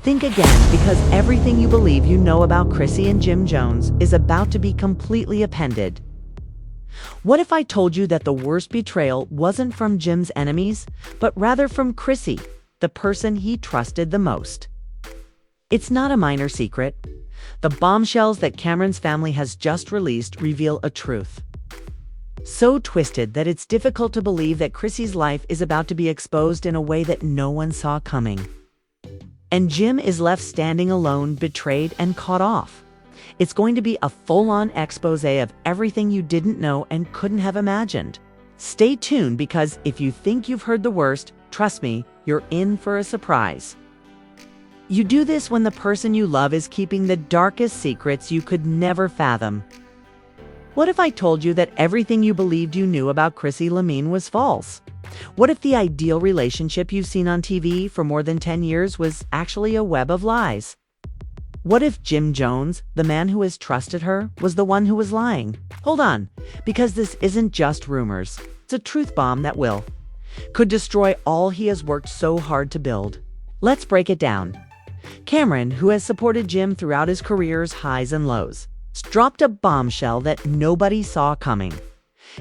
Think again, because everything you believe you know about Chrissy and Jim Jones is about to be completely upended. What if I told you that the worst betrayal wasn't from Jim's enemies, but rather from Chrissy, the person he trusted the most? It's not a minor secret. The bombshells that Cameron's family has just released reveal a truth so twisted that it's difficult to believe that Chrissy's life is about to be exposed in a way that no one saw coming. And Jim is left standing alone, betrayed and caught off. It's going to be a full-on expose of everything you didn't know and couldn't have imagined. Stay tuned, because if you think you've heard the worst, trust me, you're in for a surprise. You do this when the person you love is keeping the darkest secrets you could never fathom. What if I told you that everything you believed you knew about Chrissy Lamine was false? What if the ideal relationship you've seen on TV for more than 10 years was actually a web of lies? What if Jim Jones, the man who has trusted her, was the one who was lying? Hold on, because this isn't just rumors. It's a truth bomb that could destroy all he has worked so hard to build. Let's break it down. Cameron, who has supported Jim throughout his career's highs and lows, dropped a bombshell that nobody saw coming.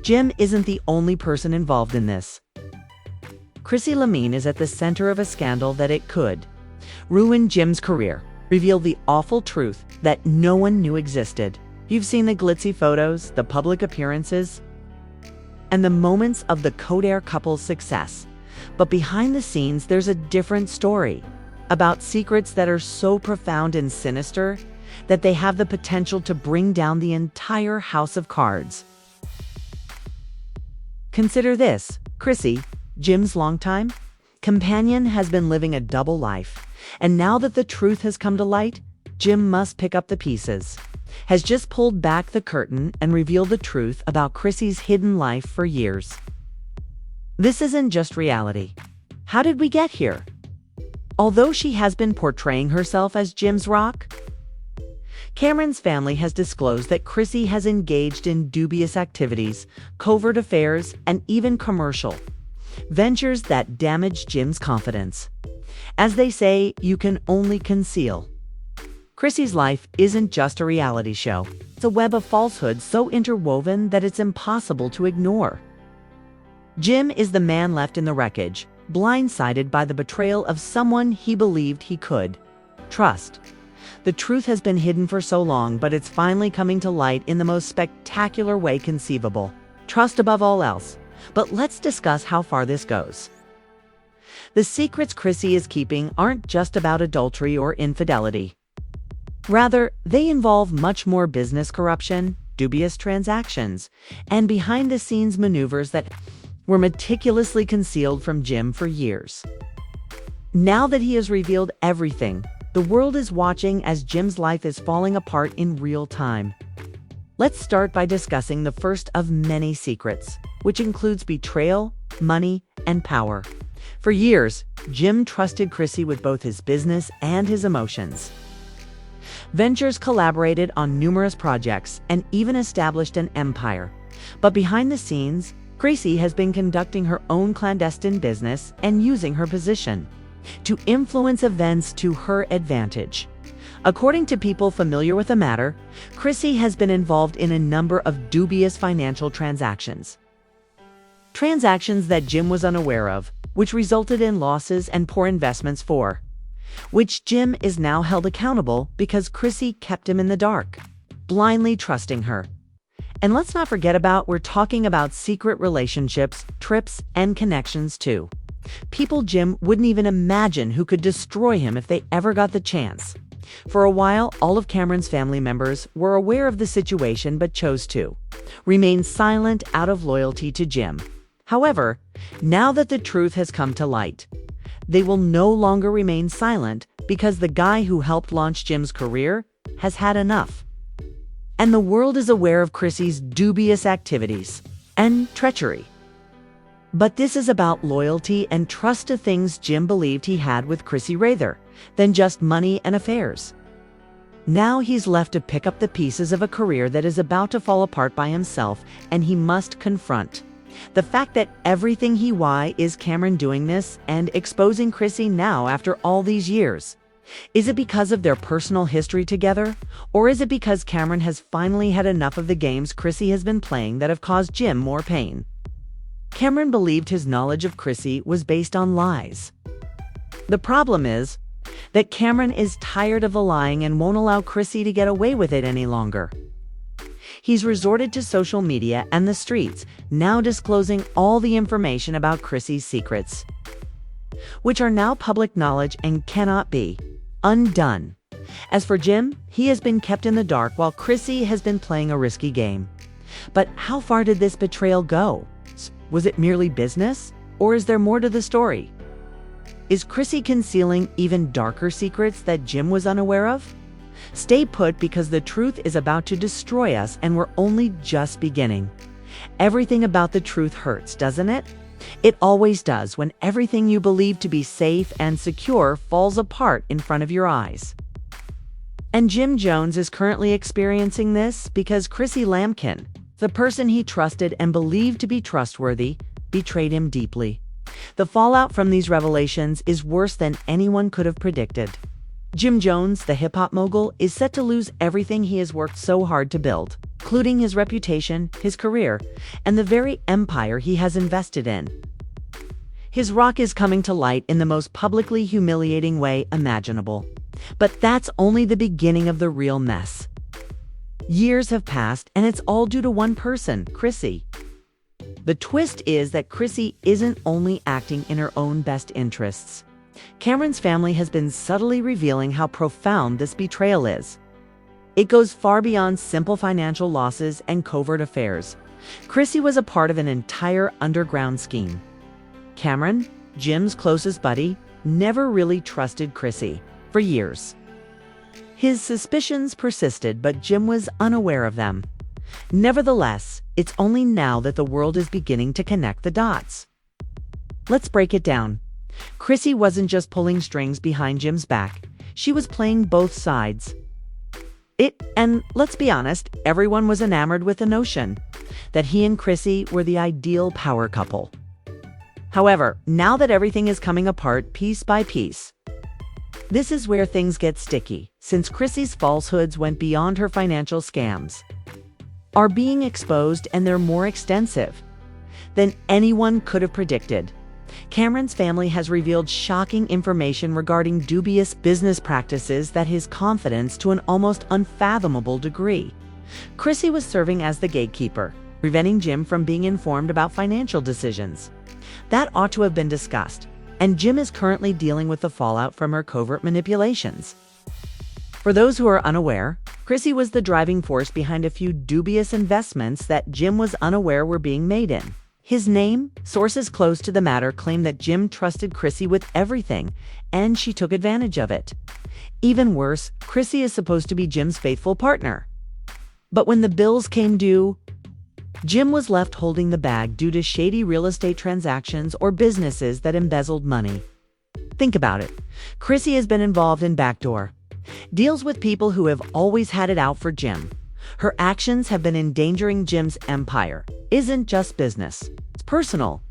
Jim isn't the only person involved in this. Chrissy Lamine is at the center of a scandal that it could ruin Jim's career, reveal the awful truth that no one knew existed. You've seen the glitzy photos, the public appearances, and the moments of the Codair couple's success. But behind the scenes, there's a different story about secrets that are so profound and sinister that they have the potential to bring down the entire house of cards. Consider this. Chrissy, Jim's longtime companion, has been living a double life. And now that the truth has come to light, Jim must pick up the pieces. Has just pulled back the curtain and revealed the truth about Chrissy's hidden life for years. This isn't just reality. How did we get here? Although she has been portraying herself as Jim's rock, Cameron's family has disclosed that Chrissy has engaged in dubious activities, covert affairs, and even commercial ventures that damage Jim's confidence. As they say, you can only conceal. Chrissy's life isn't just a reality show. It's a web of falsehoods so interwoven that it's impossible to ignore. Jim is the man left in the wreckage, blindsided by the betrayal of someone he believed he could trust. The truth has been hidden for so long, but it's finally coming to light in the most spectacular way conceivable. Trust above all else. But let's discuss how far this goes. The secrets Chrissy is keeping aren't just about adultery or infidelity. Rather, they involve much more business corruption, dubious transactions, and behind-the-scenes maneuvers that were meticulously concealed from Jim for years. Now that he has revealed everything, the world is watching as Jim's life is falling apart in real time. Let's start by discussing the first of many secrets, which includes betrayal, money, and power. For years, Jim trusted Chrissy with both his business and his emotions. Ventures collaborated on numerous projects and even established an empire. But behind the scenes, Chrissy has been conducting her own clandestine business and using her position to influence events to her advantage. According to people familiar with the matter, Chrissy has been involved in a number of dubious financial transactions. Transactions that Jim was unaware of, which resulted in losses and poor investments for which Jim is now held accountable because Chrissy kept him in the dark, blindly trusting her. And let's not forget we're talking about secret relationships, trips, and connections too. People Jim wouldn't even imagine who could destroy him if they ever got the chance. For a while, all of Cameron's family members were aware of the situation but chose to remain silent out of loyalty to Jim. However, now that the truth has come to light, they will no longer remain silent because the guy who helped launch Jim's career has had enough. And the world is aware of Chrissy's dubious activities and treachery. But this is about loyalty and trust to things Jim believed he had with Chrissy rather than just money and affairs. Now he's left to pick up the pieces of a career that is about to fall apart by himself, and he must confront the fact that everything he why is Cameron doing this and exposing Chrissy now after all these years. Is it because of their personal history together, or is it because Cameron has finally had enough of the games Chrissy has been playing that have caused Jim more pain? Cameron believed his knowledge of Chrissy was based on lies. The problem is that Cameron is tired of the lying and won't allow Chrissy to get away with it any longer. He's resorted to social media and the streets, now disclosing all the information about Chrissy's secrets, which are now public knowledge and cannot be undone. As for Jim, he has been kept in the dark while Chrissy has been playing a risky game. But how far did this betrayal go? Was it merely business, or is there more to the story? Is Chrissy concealing even darker secrets that Jim was unaware of? Stay put, because the truth is about to destroy us and we're only just beginning. Everything about the truth hurts, doesn't it? It always does when everything you believe to be safe and secure falls apart in front of your eyes. And Jim Jones is currently experiencing this because Chrissy Lampkin, the person he trusted and believed to be trustworthy, betrayed him deeply. The fallout from these revelations is worse than anyone could have predicted. Jim Jones, the hip-hop mogul, is set to lose everything he has worked so hard to build, including his reputation, his career, and the very empire he has invested in. His rock is coming to light in the most publicly humiliating way imaginable. But that's only the beginning of the real mess. Years have passed, and it's all due to one person, Chrissy. The twist is that Chrissy isn't only acting in her own best interests. Cameron's family has been subtly revealing how profound this betrayal is. It goes far beyond simple financial losses and covert affairs. Chrissy was a part of an entire underground scheme. Cameron, Jim's closest buddy, never really trusted Chrissy for years. His suspicions persisted, but Jim was unaware of them. Nevertheless, it's only now that the world is beginning to connect the dots. Let's break it down. Chrissy wasn't just pulling strings behind Jim's back. She was playing both sides. And let's be honest, everyone was enamored with the notion that he and Chrissy were the ideal power couple. However, now that everything is coming apart piece by piece, this is where things get sticky, since Chrissy's falsehoods went beyond her financial scams, are being exposed, and they're more extensive than anyone could have predicted. Cameron's family has revealed shocking information regarding dubious business practices that his confidence to an almost unfathomable degree. Chrissy was serving as the gatekeeper, preventing Jim from being informed about financial decisions. That ought to have been discussed, and Jim is currently dealing with the fallout from her covert manipulations. For those who are unaware, Chrissy was the driving force behind a few dubious investments that Jim was unaware were being made in his name. Sources close to the matter claim that Jim trusted Chrissy with everything, and she took advantage of it. Even worse, Chrissy is supposed to be Jim's faithful partner. But when the bills came due, Jim was left holding the bag due to shady real estate transactions or businesses that embezzled money. Think about it. Chrissy has been involved in backdoor deals with people who have always had it out for Jim. Her actions have been endangering Jim's empire. Isn't just business, it's personal.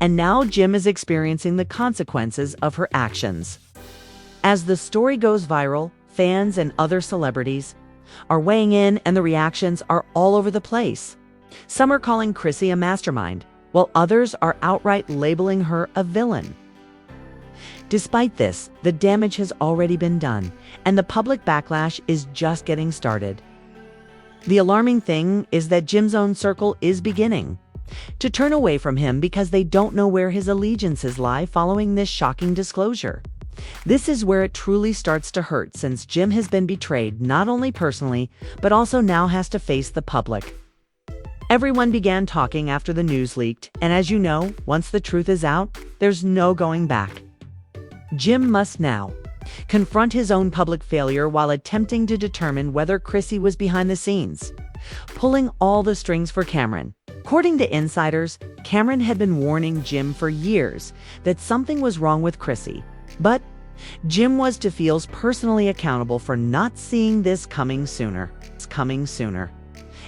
And now Jim is experiencing the consequences of her actions. As the story goes viral, fans and other celebrities are weighing in, and the reactions are all over the place. Some are calling Chrissy a mastermind, while others are outright labeling her a villain. Despite this, the damage has already been done, and the public backlash is just getting started. The alarming thing is that Jim's own circle is beginning to turn away from him because they don't know where his allegiances lie following this shocking disclosure. This is where it truly starts to hurt, since Jim has been betrayed not only personally, but also now has to face the public. Everyone began talking after the news leaked, and as you know, once the truth is out, there's no going back. Jim must now confront his own public failure while attempting to determine whether Chrissy was behind the scenes, pulling all the strings for Cameron. According to insiders, Cameron had been warning Jim for years that something was wrong with Chrissy, but Jim was to feel personally accountable for not seeing this coming sooner.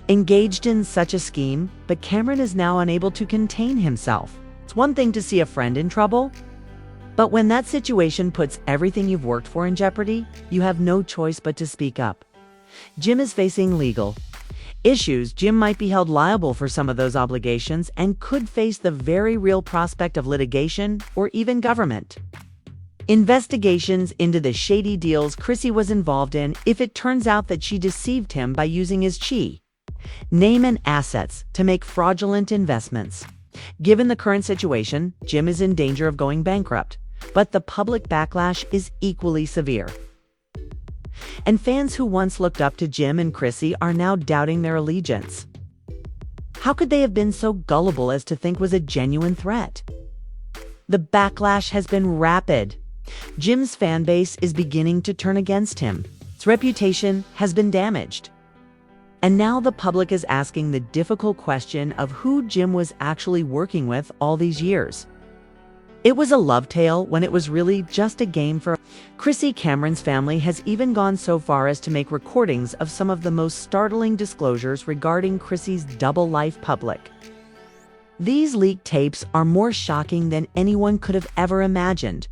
Engaged in such a scheme, but Cameron is now unable to contain himself. It's one thing to see a friend in trouble, But when that situation puts everything you've worked for in jeopardy, you have no choice but to speak up. Jim is facing legal issues. Jim might be held liable for some of those obligations and could face the very real prospect of litigation or even government investigations into the shady deals Chrissy was involved in if it turns out that she deceived him by using his name and assets to make fraudulent investments. Given the current situation, Jim is in danger of going bankrupt, but the public backlash is equally severe. And fans who once looked up to Jim and Chrissy are now doubting their allegiance. How could they have been so gullible as to think was a genuine threat? The backlash has been rapid. Jim's fan base is beginning to turn against him. His reputation has been damaged. And now the public is asking the difficult question of who Jim was actually working with all these years. It was a love tale when it was really just a game for Chrissy. Cameron's family has even gone so far as to make recordings of some of the most startling disclosures regarding Chrissy's double life public. These leaked tapes are more shocking than anyone could have ever imagined,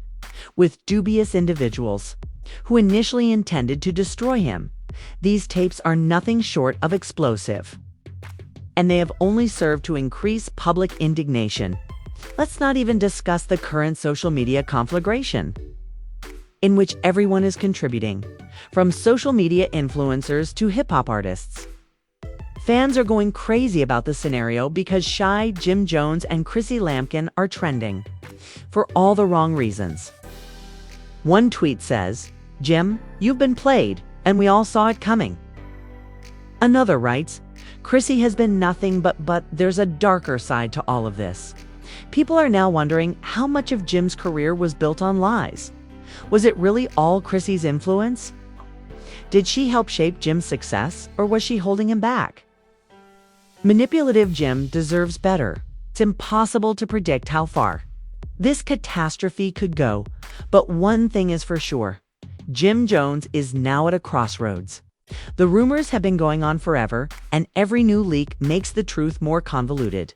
with dubious individuals who initially intended to destroy him. These tapes are nothing short of explosive, and they have only served to increase public indignation. Let's not even discuss the current social media conflagration, in which everyone is contributing, from social media influencers to hip-hop artists. Fans are going crazy about the scenario because Shy, Jim Jones, and Chrissy Lampkin are trending, for all the wrong reasons. One tweet says, "Jim, you've been played, and we all saw it coming." Another writes, "Chrissy has been nothing but there's a darker side to all of this." People are now wondering how much of Jim's career was built on lies. Was it really all Chrissy's influence? Did she help shape Jim's success, or was she holding him back? Manipulative Jim deserves better. It's impossible to predict how far this catastrophe could go, but one thing is for sure. Jim Jones is now at a crossroads. The rumors have been going on forever, and every new leak makes the truth more convoluted.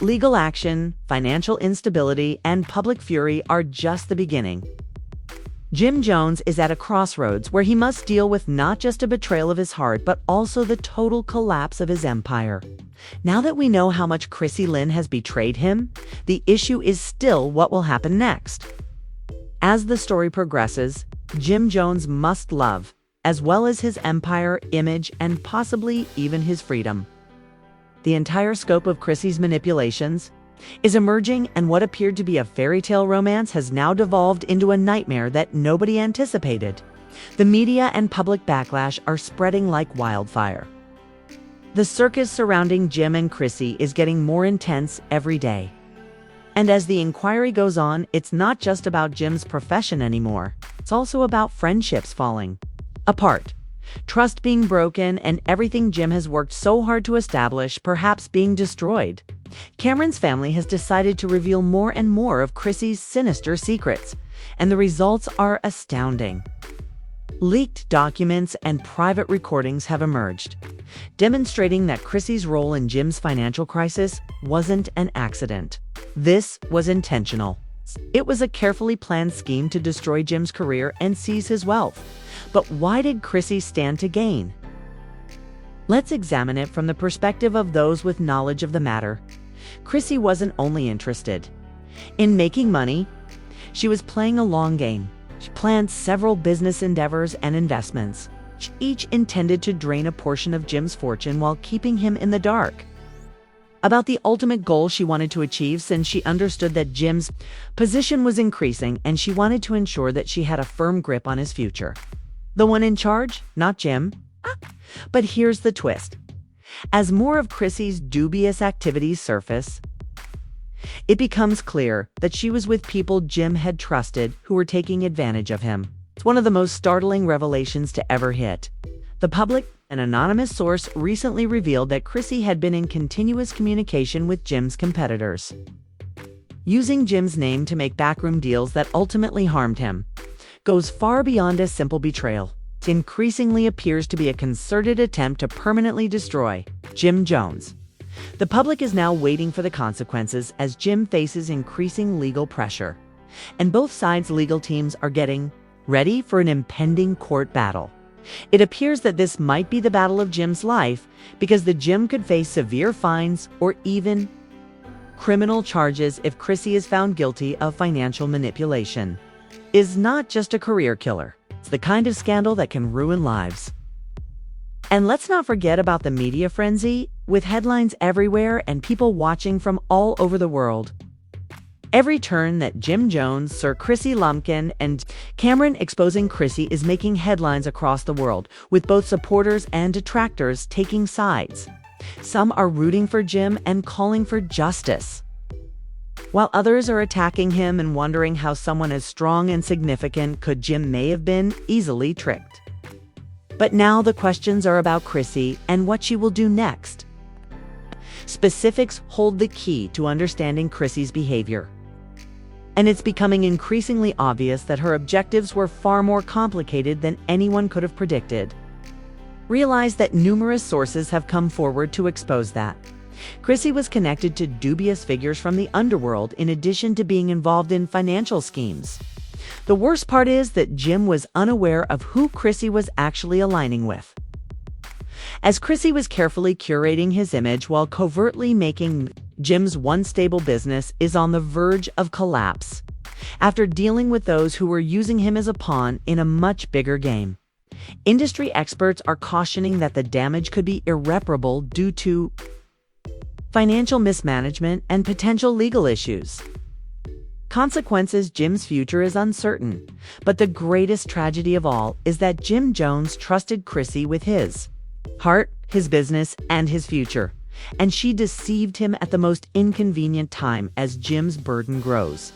Legal action, financial instability, and public fury are just the beginning. Jim Jones is at a crossroads where he must deal with not just a betrayal of his heart, but also the total collapse of his empire. Now that we know how much Chrissy Lynn has betrayed him, the issue is still what will happen next. As the story progresses, Jim Jones must love, as well as his empire, image, and possibly even his freedom. The entire scope of Chrissy's manipulations is emerging, and what appeared to be a fairy tale romance has now devolved into a nightmare that nobody anticipated. The media and public backlash are spreading like wildfire. The circus surrounding Jim and Chrissy is getting more intense every day. And as the inquiry goes on, it's not just about Jim's profession anymore. It's also about friendships falling apart, trust being broken, and everything Jim has worked so hard to establish perhaps being destroyed. Cameron's family has decided to reveal more and more of Chrissy's sinister secrets, and the results are astounding. Leaked documents and private recordings have emerged, demonstrating that Chrissy's role in Jim's financial crisis wasn't an accident. This was intentional. It was a carefully planned scheme to destroy Jim's career and seize his wealth. But why did Chrissy stand to gain? Let's examine it from the perspective of those with knowledge of the matter. Chrissy wasn't only interested in making money, she was playing a long game. She planned several business endeavors and investments, each intended to drain a portion of Jim's fortune while keeping him in the dark about the ultimate goal she wanted to achieve, since she understood that Jim's position was increasing and she wanted to ensure that she had a firm grip on his future. The one in charge, not Jim. But here's the twist. As more of Chrissy's dubious activities surface, it becomes clear that she was with people Jim had trusted who were taking advantage of him. It's one of the most startling revelations to ever hit the public. An anonymous source recently revealed that Chrissy had been in continuous communication with Jim's competitors, using Jim's name to make backroom deals that ultimately harmed him. Goes far beyond a simple betrayal. It increasingly appears to be a concerted attempt to permanently destroy Jim Jones. The public is now waiting for the consequences as Jim faces increasing legal pressure. and both sides' legal teams are getting ready for an impending court battle. It appears that this might be the battle of Jim's life, because the Jim could face severe fines or even criminal charges if Chrissy is found guilty of financial manipulation. Is not just a career killer. It's the kind of scandal that can ruin lives. And let's not forget about the media frenzy, with headlines everywhere and people watching from all over the world. Every turn that Jim Jones, Sir Chrissy Lumpkin, and Cameron exposing Chrissy is making headlines across the world, with both supporters and detractors taking sides. Some are rooting for Jim and calling for justice, while others are attacking him and wondering how someone as strong and significant could Jim may have been easily tricked. But now the questions are about Chrissy and what she will do next. Specifics hold the key to understanding Chrissy's behavior, and it's becoming increasingly obvious that her objectives were far more complicated than anyone could have predicted. Realize that numerous sources have come forward to expose that Chrissy was connected to dubious figures from the underworld in addition to being involved in financial schemes. The worst part is that Jim was unaware of who Chrissy was actually aligning with, as Chrissy was carefully curating his image while covertly making Jim's one stable business is on the verge of collapse, after dealing with those who were using him as a pawn in a much bigger game. Industry experts are cautioning that the damage could be irreparable due to financial mismanagement and potential legal issues. Consequences: Jim's future is uncertain, but the greatest tragedy of all is that Jim Jones trusted Chrissy with his heart, his business, and his future, and she deceived him at the most inconvenient time as Jim's burden grows.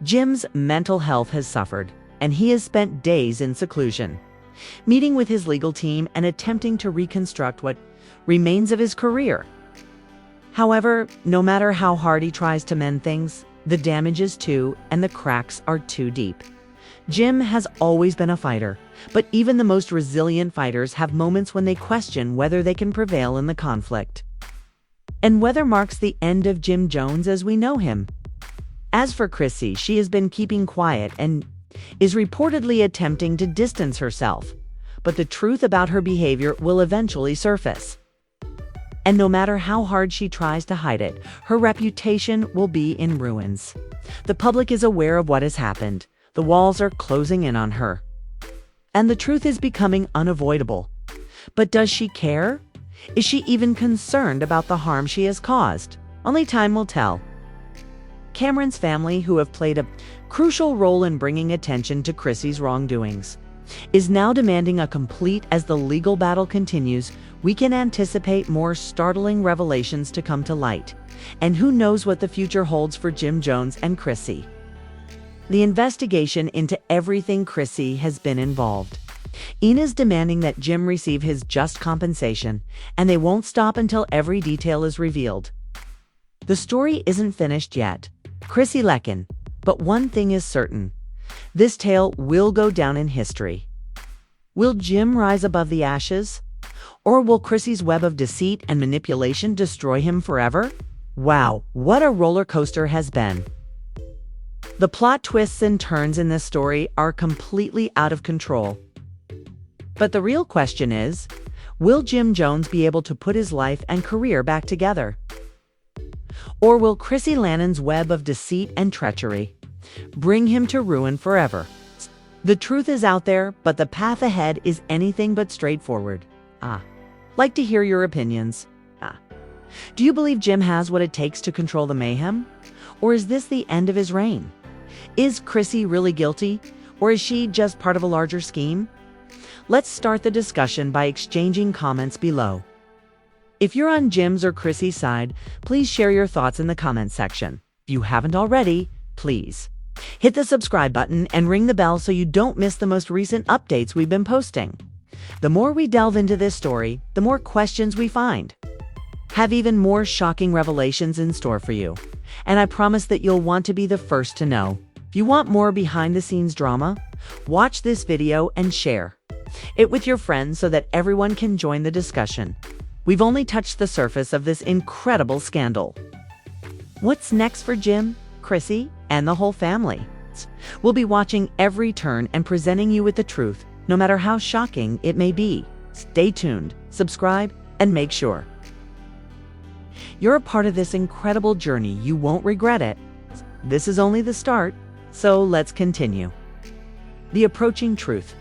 Jim's mental health has suffered, and he has spent days in seclusion, meeting with his legal team and attempting to reconstruct what remains of his career. However, no matter how hard he tries to mend things, the damage is too, and the cracks are too deep. Jim has always been a fighter, but even the most resilient fighters have moments when they question whether they can prevail in the conflict, and whether marks the end of Jim Jones as we know him. As for Chrissy, she has been keeping quiet and is reportedly attempting to distance herself, but the truth about her behavior will eventually surface. And no matter how hard she tries to hide it, her reputation will be in ruins. The public is aware of what has happened. The walls are closing in on her, and the truth is becoming unavoidable. But does she care? Is she even concerned about the harm she has caused? Only time will tell. Cameron's family, who have played a crucial role in bringing attention to Chrissy's wrongdoings, is now demanding a complete. As the legal battle continues, we can anticipate more startling revelations to come to light, and who knows what the future holds for Jim Jones and Chrissy. The investigation into everything Chrissy has been involved. Ina's demanding that Jim receive his just compensation, and they won't stop until every detail is revealed. The story isn't finished yet, Chrissy Lekin, but one thing is certain: this tale will go down in history. Will Jim rise above the ashes? Or will Chrissy's web of deceit and manipulation destroy him forever? Wow, what a roller coaster has been. The plot twists and turns in this story are completely out of control. But the real question is, will Jim Jones be able to put his life and career back together? Or will Chrissy Lannon's web of deceit and treachery bring him to ruin forever? The truth is out there, but the path ahead is anything but straightforward. Like to hear your opinions. Do you believe Jim has what it takes to control the mayhem? Or is this the end of his reign? Is Chrissy really guilty? Or is she just part of a larger scheme? Let's start the discussion by exchanging comments below. If you're on Jim's or Chrissy's side, please share your thoughts in the comments section. If you haven't already, please hit the subscribe button and ring the bell so you don't miss the most recent updates we've been posting. The more we delve into this story, the more questions we find. Have even more shocking revelations in store for you, and I promise that you'll want to be the first to know. If you want more behind-the-scenes drama, watch this video and share it with your friends so that everyone can join the discussion. We've only touched the surface of this incredible scandal. What's next for Jim, Chrissy, and the whole family. We'll be watching every turn and presenting you with the truth, no matter how shocking it may be. Stay tuned, subscribe, and make sure you're a part of this incredible journey. You won't regret it. This is only the start, so let's continue. The approaching truth.